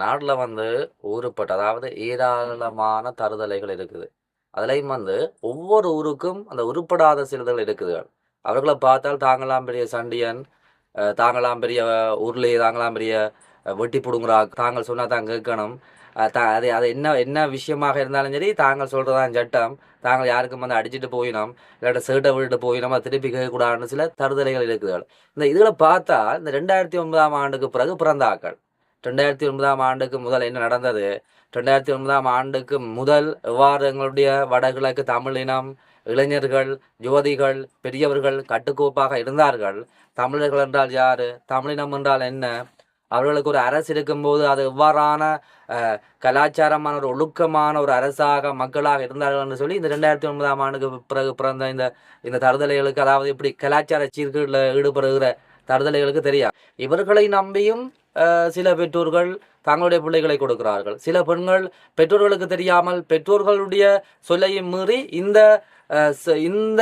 நாட்டில் ஊருப்பட்ட அதாவது ஏராளமான தருதலைகள் இருக்குது. அதுலேயும் ஒவ்வொரு ஊருக்கும் அந்த உருப்படாத சிறுதல் இருக்குது. அவர்களை பார்த்தால் தாங்களாம் பெரிய சண்டியன், தாங்களாம் பெரிய உருளி, தாங்களாம் பெரிய வெட்டி பிடுங்குறா, தாங்கள் சொன்னால் தான் கேட்கணும். அது அது என்ன என்ன விஷயமாக இருந்தாலும் சரி, தாங்கள் சொல்கிறதான் சட்டம், தாங்கள் யாருக்கும் அடிச்சுட்டு போயினோம், இல்லாட்ட சேட்டை விட்டுட்டு போயினோம், அது திருப்பி கேட்கக்கூடாதுன்னு சில தருதலைகள் இருக்குது. இந்த இதில் பார்த்தா இந்த 2009ஆம் ஆண்டுக்கு பிறகு பிறந்த ஆக்கள், 2009ஆம் ஆண்டுக்கு முதல் என்ன நடந்தது, 2009ஆம் ஆண்டுக்கு முதல் எவ்வாறு எங்களுடைய வடகிழக்கு தமிழினம் இளைஞர்கள், யுவதிகள், பெரியவர்கள் கட்டுக்கோப்பாக இருந்தார்கள். தமிழர்கள் என்றால் யாரு, தமிழினம் என்றால் என்ன, அவர்களுக்கு ஒரு அரசு இருக்கும்போது அது எவ்வாறான கலாச்சாரமான ஒரு ஒழுக்கமான ஒரு அரசாக மக்களாக இருந்தார்கள் என்று சொல்லி இந்த 2009ஆம் ஆண்டுக்கு பிறகு பிறந்த இந்த தருதலைகளுக்கு, அதாவது இப்படி கலாச்சார சீர்கேடில் ஈடுபடுகிற தருதலைகளுக்கு தெரியாது. இவர்களை நம்பியும் சில பெற்றோர்கள் தங்களுடைய பிள்ளைகளை கொடுக்கிறார்கள். சில பெண்கள் பெற்றோர்களுக்கு தெரியாமல் பெற்றோர்களுடைய சொல்லையும் மீறி இந்த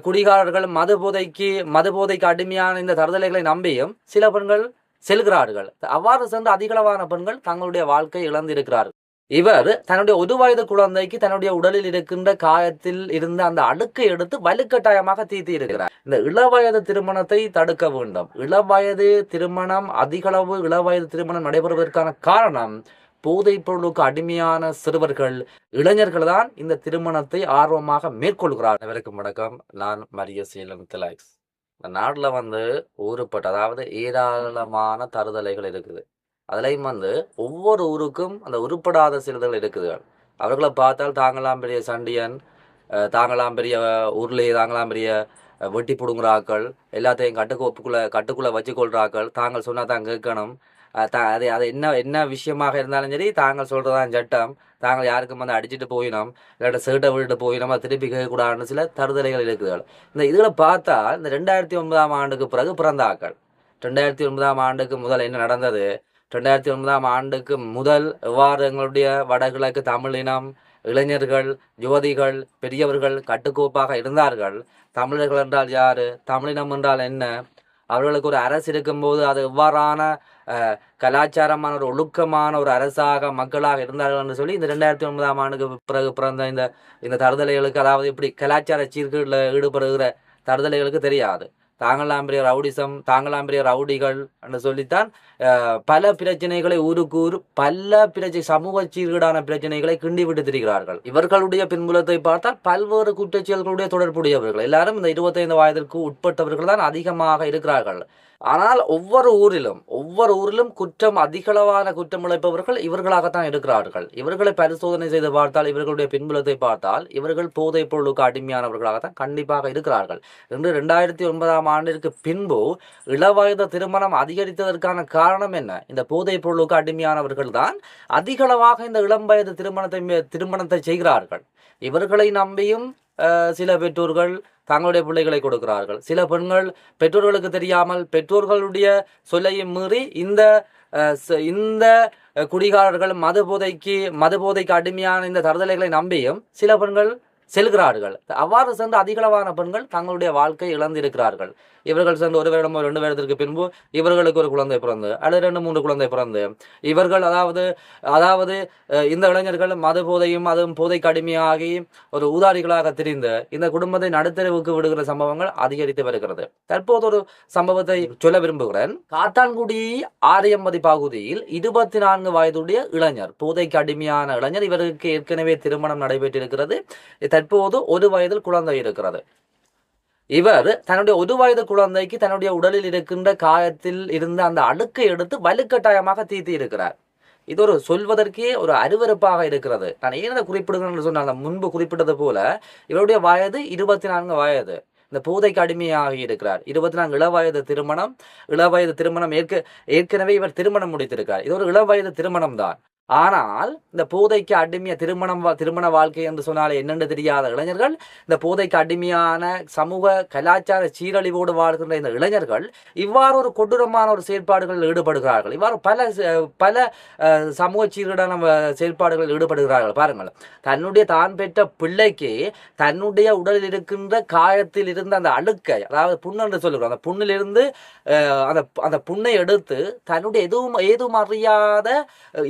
குடிகாரர்கள் மது போதைக்கு அடிமையான இந்த தருதலைகளை நம்பியும் சில பெண்கள் செல்கிறார்கள். அவ்வாறு சென்று அதிகளவான பெண்கள் தங்களுடைய வாழ்க்கை இழந்திருக்கிறார்கள். இவர் தன்னுடைய 1 வயது குழந்தைக்கு தன்னுடைய உடலில் இருக்கின்ற காயத்தில் இருந்த அந்த அடுக்கை எடுத்து வலுக்கட்டாயமாக தீர்த்தி இருக்கிறார். இந்த இளவயது திருமணத்தை தடுக்க வேண்டும். அதிகளவு இளவயது திருமணம் நடைபெறுவதற்கான காரணம் போதைப் பொருளுக்கு அடிமையான சிறுவர்கள், இளைஞர்கள் தான் இந்த திருமணத்தை ஆர்வமாக மேற்கொள்கிறார். அனைவருக்கும் வணக்கம். நான் மரியசீலன் திலாக்ஸ். இந்த நாட்டில் ஊருப்பட்ட அதாவது ஏராளமான தருதலைகள் இருக்குது. அதுலேயும் ஒவ்வொரு ஊருக்கும் அந்த உருப்படாத சிறுதல் இருக்குது. அவர்களை பார்த்தால் தாங்களாம் பெரிய சண்டியன், தாங்களாம் பெரிய உருளி, தாங்களாம் பெரிய வெட்டி பிடுங்குறாக்கள், எல்லாத்தையும் கட்டுக்குள்ளே வச்சு கொள்றாக்கள், தாங்கள் சொன்னால் தான் கேட்கணும். அது அது என்ன என்ன விஷயமாக இருந்தாலும் சரி, தாங்கள் சொல்கிறதான் சட்டம், தாங்கள் யாருக்கும் அடிச்சுட்டு போயினோம், இல்லாட்ட சேட்டை விட்டுட்டு போயினோம், அது திருப்பி கேட்கக்கூடாதுன்னு சில தருதலைகள் இருக்குது. இந்த இதில் பார்த்தா இந்த 2009ஆம் ஆண்டுக்கு பிறகு பிறந்த ஆக்கள், 2009ஆம் ஆண்டுக்கு முதல் என்ன நடந்தது, 2009ஆம் ஆண்டுக்கு முதல் எவ்வாறு எங்களுடைய வடகிழக்கு தமிழினம் இளைஞர்கள், யுவதிகள், பெரியவர்கள் கட்டுக்கோப்பாக இருந்தார்கள். தமிழர்கள் என்றால் யாரு, தமிழினம் என்றால் என்ன, அவர்களுக்கு ஒரு அரசு இருக்கும்போது அது எவ்வாறான கலாச்சாரமான ஒரு ஒழுக்கமான ஒரு அரசாக மக்களாக இருந்தார்கள் என்று சொல்லி இந்த 2009ஆம் ஆண்டுக்கு பிறகு பிறந்த இந்த தருதலைகளுக்கு, அதாவது இப்படி கலாச்சார சீர்கேடில் ஈடுபடுகிற தருதலைகளுக்கு தெரியாது. தாங்களாம் பெரிய ரவுடிசம், தாங்களாம் பெரிய ரவுடிகள் என்று சொல்லித்தான் பல பிரச்சனைகளை ஊருக்கு பல சமூக சீர்கேடான பிரச்சனைகளை கிண்டி விட்டு திரிகிறார்கள். இவர்களுடைய பின்புலத்தை பார்த்தால் பல்வேறு குற்றச்செயல்களுடைய தொடர்புடையவர்கள் எல்லாரும் இந்த 25 வயதிற்கு உட்பட்டவர்கள் தான் அதிகமாக இருக்கிறார்கள். ஆனால் ஒவ்வொரு ஊரிலும் அதிகளவான குற்றம் இழைப்பவர்கள் இவர்களாகத்தான் இருக்கிறார்கள். இவர்களை பரிசோதனை செய்து பார்த்தால், இவர்களுடைய பின்புலத்தை பார்த்தால், இவர்கள் போதைப் பொருளுக்கு அடிமையானவர்களாகத்தான் கண்டிப்பாக இருக்கிறார்கள். இன்று 2009ஆம் ஆண்டிற்கு பின்பு இளவயது திருமணம் அதிகரித்ததற்கான காரணம் என்ன? இந்த போதைப் பொருளுக்கு அடிமையானவர்கள் தான் அதிகளவாக இந்த இளம் வயது திருமணத்தை செய்கிறார்கள். இவர்களை நம்பியும் சில பெற்றோர்கள் தங்களுடைய பிள்ளைகளை கொடுக்கிறார்கள். சில பெண்கள் பெற்றோர்களுக்கு தெரியாமல் பெற்றோர்களுடைய சொல்லையும் மீறி இந்த குடிகாரர்கள் மது போதைக்கு அடிமையான இந்த தருதலைகளை நம்பியும் சில பெண்கள் செல்கிறார்கள். அவ்வாறு சென்று அதிகளவான பெண்கள் தங்களுடைய வாழ்க்கை இழந்திருக்கிறார்கள். இவர்கள் சென்று 1 வருடமோ 2 வருடத்திற்கு பின்பு இவர்களுக்கு ஒரு குழந்தை பிறந்து, அல்லது 2-3 குழந்தை பிறந்து, இவர்கள் அதாவது இந்த இளைஞர்கள் மது போதையும் அதுவும் போதைக்கு அடிமையாகி ஒரு ஊதாரிகளாக திரிந்து இந்த குடும்பத்தை நடுத்தரவுக்கு விடுகிற சம்பவங்கள் அதிகரித்து வருகிறது. தற்போது ஒரு சம்பவத்தை சொல்ல விரும்புகிறேன். காத்தான்குடி ஆரியம்பதி பகுதியில் 24 வயதுடைய இளைஞர், போதைக்கு அடிமையான இளைஞர், இவருக்கு ஏற்கனவே திருமணம் நடைபெற்றிருக்கிறது. தற்போது 1 வயதில் குழந்தை இருக்கிறது. இவர் தன்னுடைய 1 வயது குழந்தைக்கு தன்னுடைய உடலில் இருக்கின்ற காயத்தில் இருந்த அந்த அடுக்கை எடுத்து வலுக்கட்டாயமாக தீர்த்தி இருக்கிறார். இது ஒரு சொல்வதற்கே ஒரு அருவருப்பாக இருக்கிறது. நான் ஏன் குறிப்பிடுகிறேன் சொன்னால், முன்பு குறிப்பிட்டது போல இவருடைய வயது 24 வயது. இந்த போதைக்கு அடிமையாகி இருக்கிறார். 24 இளவயது திருமணம் ஏற்கனவே இவர் திருமணம் முடித்திருக்கிறார். இது ஒரு இளவயது திருமணம் தான். ஆனால் இந்த போதைக்கு அடிமைய திருமண வாழ்க்கை என்று சொன்னாலே என்னென்று தெரியாத இளைஞர்கள், இந்த போதைக்கு அடிமையான சமூக கலாச்சார சீரழிவோடு வாழ்கின்ற இந்த இளைஞர்கள் இவ்வாறு ஒரு கொடூரமான ஒரு செயல்பாடுகளில் ஈடுபடுகிறார்கள். இவ்வாறு பல சமூக சீர்கேடான செயல்பாடுகளில் ஈடுபடுகிறார்கள். பாருங்கள், தன்னுடைய தான் பெற்ற பிள்ளைக்கு தன்னுடைய உடலில் இருக்கின்ற காயத்தில் இருந்த அந்த அழுக்கை, அதாவது புண்ணு என்று சொல்லுகிறோம், அந்த புண்ணிலிருந்து அந்த புண்ணை எடுத்து தன்னுடைய ஏதும் அறியாத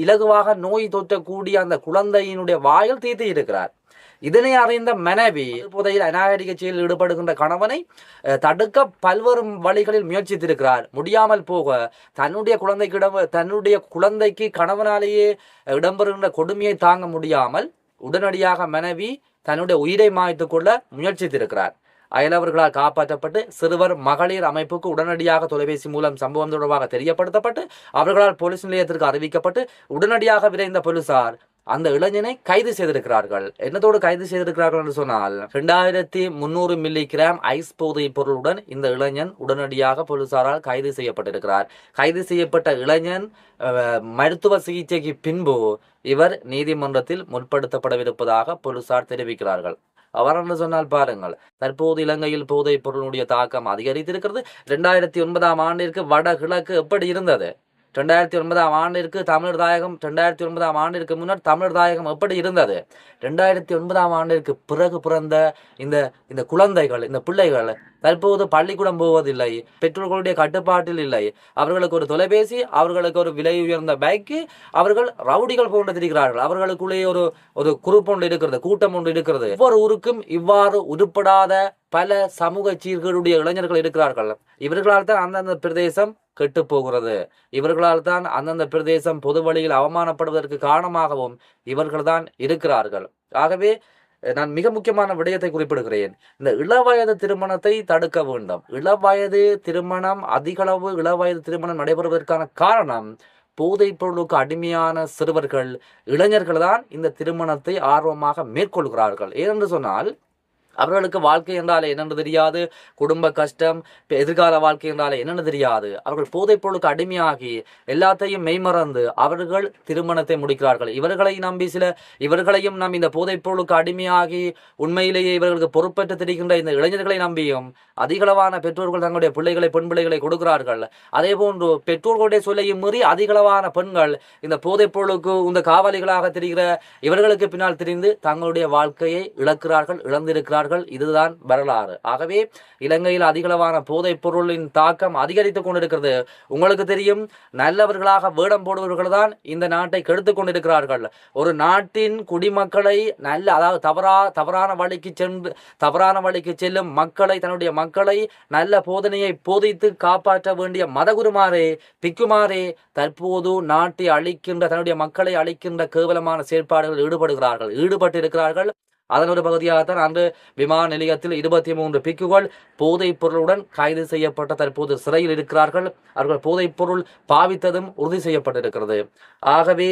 இலகுவாக நோய் தொற்றக்கூடிய அந்த குழந்தையினுடைய வாயில் தீர்த்து இருக்கிறார். இதனை அறிந்த மனைவி போதையில் அநாகரிக செயலில் ஈடுபடுகின்ற கணவனை தடுக்க பல்வேறு வழிகளில் முயற்சித்திருக்கிறார். முடியாமல் போக தன்னுடைய குழந்தைக்கு கணவனாலேயே இடம்பெறுகின்ற கொடுமையை தாங்க முடியாமல் உடனடியாக மனைவி தன்னுடைய உயிரை மாய்த்துக் கொள்ள முயற்சித்திருக்கிறார். அயலவர்களால் காப்பாற்றப்பட்டு சிறுவர் மகளிர் அமைப்புக்கு உடனடியாக தொலைபேசி மூலம் சம்பவம் தொடர்பாக தெரியப்படுத்தப்பட்டு அவர்களால் போலீஸ் நிலையத்திற்கு அறிவிக்கப்பட்டு உடனடியாக விரைந்த போலீசார் அந்த இளைஞனை கைது செய்திருக்கிறார்கள். என்னத்தோடு கைது செய்திருக்கிறார்கள் என்று சொன்னால் 2300 மில்லிகிராம் ஐஸ் போதைப் பொருளுடன் இந்த இளைஞன் உடனடியாக போலீசாரால் கைது செய்யப்பட்டிருக்கிறார். கைது செய்யப்பட்ட இளைஞன் மருத்துவ சிகிச்சைக்கு பின்பு இவர் நீதிமன்றத்தில் முற்படுத்தப்படவிருப்பதாக போலீசார் தெரிவிக்கிறார்கள். அவரென்று சொன்னால் பாருங்கள், தற்போது இலங்கையில் போதைப் பொருளுடைய தாக்கம் அதிகரித்திருக்கிறது. 2009 ஆண்டிற்கு வடகிழக்கு எப்படி இருந்தது? 2009 ஆண்டிற்கு தமிழர் தாயகம், 2009 ஆண்டிற்கு முன்னர் தமிழர் தாயகம் எப்படி இருந்தது? 2009 ஆண்டிற்கு பிறகு பிறந்த இந்த குழந்தைகள், இந்த பிள்ளைகள் தற்போது பள்ளிக்கூடம் போவதில்லை, பெற்றோர்களுடைய கட்டுப்பாட்டில் இல்லை. அவர்களுக்கு ஒரு தொலைபேசி, அவர்களுக்கு ஒரு விலை உயர்ந்த பைக்கு, அவர்கள் ரவுடிகள் போன்று திரிகிறார்கள். அவர்களுக்குள்ளே ஒரு குரூப் ஒன்று இருக்கிறது, கூட்டம் ஒன்று இருக்கிறது. ஒவ்வொரு ஊருக்கும் இவ்வாறு உருப்படாத பல சமூக சீர்களுடைய இளைஞர்கள் இருக்கிறார்கள். இவர்களால் தான் அந்தந்த பிரதேசம் கெட்டு போகிறது. இவர்களால் தான் அந்தந்த பிரதேசம் பொது வழியில் அவமானப்படுவதற்கு காரணமாகவும் இவர்கள்தான் இருக்கிறார்கள். ஆகவே நான் மிக முக்கியமான விடயத்தை குறிப்பிடுகிறேன். இந்த இளவயது திருமணத்தை தடுக்க வேண்டும். அதிகளவு இளவயது திருமணம் நடைபெறுவதற்கான காரணம் போதைப் பொருளுக்கு அடிமையான சிறுவர்கள், இளைஞர்கள் தான் இந்த திருமணத்தை ஆர்வமாக மேற்கொள்கிறார்கள். ஏனென்று சொன்னால் அவர்களுக்கு வாழ்க்கை என்றாலே என்னென்று தெரியாது, குடும்ப கஷ்டம், எதிர்கால வாழ்க்கை என்றாலே என்னென்று தெரியாது. அவர்கள் போதைப் பொருளுக்கு அடிமையாகி எல்லாத்தையும் மெய்மறந்து அவர்கள் திருமணத்தை முடிக்கிறார்கள். இவர்களையும் நம்பி இந்த போதைப் பொருளுக்கு அடிமையாகி உண்மையிலேயே இவர்களுக்கு பொறுப்பேற்று தெரிகின்ற இந்த இளைஞர்களை நம்பியும் அதிகளவான பெற்றோர்கள் தங்களுடைய பெண் பிள்ளைகளை கொடுக்கிறார்கள். அதே போன்று பெற்றோர்களுடைய சொல்லையும் மீறி அதிகளவான பெண்கள் இந்த போதைப் பொருளுக்கு இந்த காவலிகளாக தெரிகிற இவர்களுக்கு பின்னால் தெரிந்து தங்களுடைய வாழ்க்கையை இழந்திருக்கிறார்கள். இதுதான் வரலாறு. ஆகவே இலங்கையில் அதிகளவான போதைப் பொருளின் தாக்கம் அதிகரித்துக் கொண்டிருக்கிறது. உங்களுக்கு தெரியும், நல்லவர்களாக வேடம் போடுபவர்கள் தான் இந்த நாட்டை கெடுத்துக் கொண்டிருக்கிறார்கள். ஒரு நாட்டின் குடிமக்களை அதாவது தவறான வழிக்கு செல்லும் தன்னுடைய மக்களை நல்ல போதனையை போதித்து காப்பாற்ற வேண்டிய மதகுருமாரே, பிக்குமாரே தற்போது நாட்டை தன்னுடைய மக்களை அழிக்கின்ற கேவலமான செயற்பாடுகளில் ஈடுபட்டிருக்கிறார்கள். அதன் ஒரு பகுதியாகத்தான் அன்று விமான நிலையத்தில் 23 பிக்குகள் போதைப் பொருளுடன் கைது செய்யப்பட்ட தற்போது சிறையில் இருக்கிறார்கள். அவர்கள் போதைப் பொருள் பாவித்ததும் உறுதி செய்யப்பட்டிருக்கிறது. ஆகவே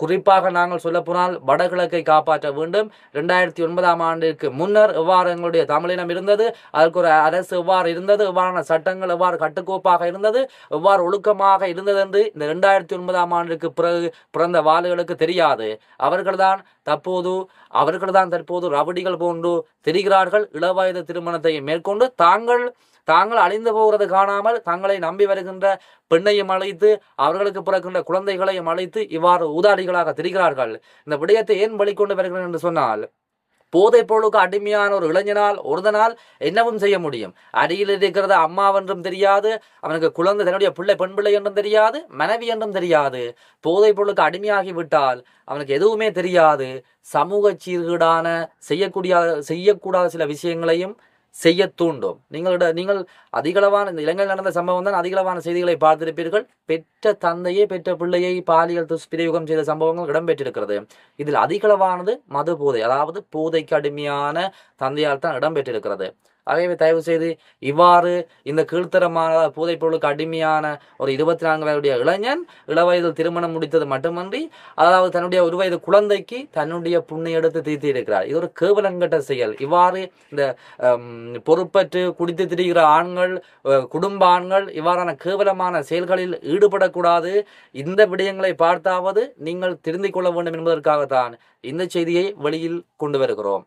குறிப்பாக நாங்கள் சொல்ல போனால் வடகிழக்கை காப்பாற்ற வேண்டும். 2009 ஆண்டிற்கு முன்னர் எவ்வாறு எங்களுடைய தமிழினம் இருந்தது, அதற்கு ஒரு அரசு எவ்வாறு இருந்தது, எவ்வாறான சட்டங்கள் எவ்வாறு கட்டுக்கோப்பாக இருந்தது, எவ்வாறு ஒழுக்கமாக இருந்தது என்று இந்த 2009 ஆண்டிற்கு பிறகு பிறந்த வாளுகளுக்கு தெரியாது. அவர்கள்தான் தற்போது ரவுடிகள் போன்று தெரிகிறார்கள். இளவயது திருமணத்தை மேற்கொண்டு தாங்கள் அழிந்து போகிறது காணாமல் தங்களை நம்பி வருகின்ற பெண்ணையும் அழைத்து அவர்களுக்கு பிறக்கின்ற குழந்தைகளையும் அழைத்து இவ்வாறு ஊதாடிகளாக தெரிகிறார்கள். இந்த விடயத்தை ஏன் வெளிக்கொண்டு வருகிறேன் என்று சொன்னால், போதைப் பொருளுக்கு அடிமையான ஒரு இளைஞனால் ஒருதனால் என்னவும் செய்ய முடியும். அடியில் இருக்கிறது அம்மாவென்றும் தெரியாது, அவனுக்கு குழந்தை தன்னுடைய பெண் பிள்ளை என்றும் தெரியாது, மனைவி என்றும் தெரியாது. போதைப் பொருளுக்கு அடிமையாகி விட்டால் அவனுக்கு எதுவுமே தெரியாது. சமூக சீர்கேடான செய்யக்கூடாத சில விஷயங்களையும் செய்ய தூண்டும். நீங்கள் அதிகளவான இந்த இலங்கையில் நடந்த சம்பவம் தான் அதிகளவான செய்திகளை பார்த்திருப்பீர்கள். பெற்ற தந்தையே பெற்ற பிள்ளையை பாலியல் துஷ்பிரயோகம் செய்த சம்பவங்கள் இடம்பெற்றிருக்கிறது. இதில் அதிகளவானது மது போதை, அதாவது போதைக்கு அடிமையான தந்தையால் தான் இடம்பெற்றிருக்கிறது. ஆகவே தயவு செய்து இவ்வாறு இந்த கீழ்த்தரமான போதைப் பொருளுக்கு அடிமையான ஒரு 24 வயதுடைய இளைஞன் இளவயதில் திருமணம் முடித்தது மட்டுமன்றி அதாவது தன்னுடைய ஒரு வயது குழந்தைக்கு தன்னுடைய புண்ணை எடுத்து தீர்த்தி இருக்கிறார். இது ஒரு கேவலங்கட்ட செயல். இவ்வாறு இந்த பொறுப்பற்று குடித்து திரிகிற ஆண்கள், குடும்ப ஆண்கள் இவ்வாறான கேவலமான செயல்களில் ஈடுபடக்கூடாது. இந்த விடயங்களை பார்த்தாவது நீங்கள் திருந்திக் கொள்ள வேண்டும் என்பதற்காகத்தான் இந்த செய்தியை வெளியில் கொண்டு வருகிறோம்.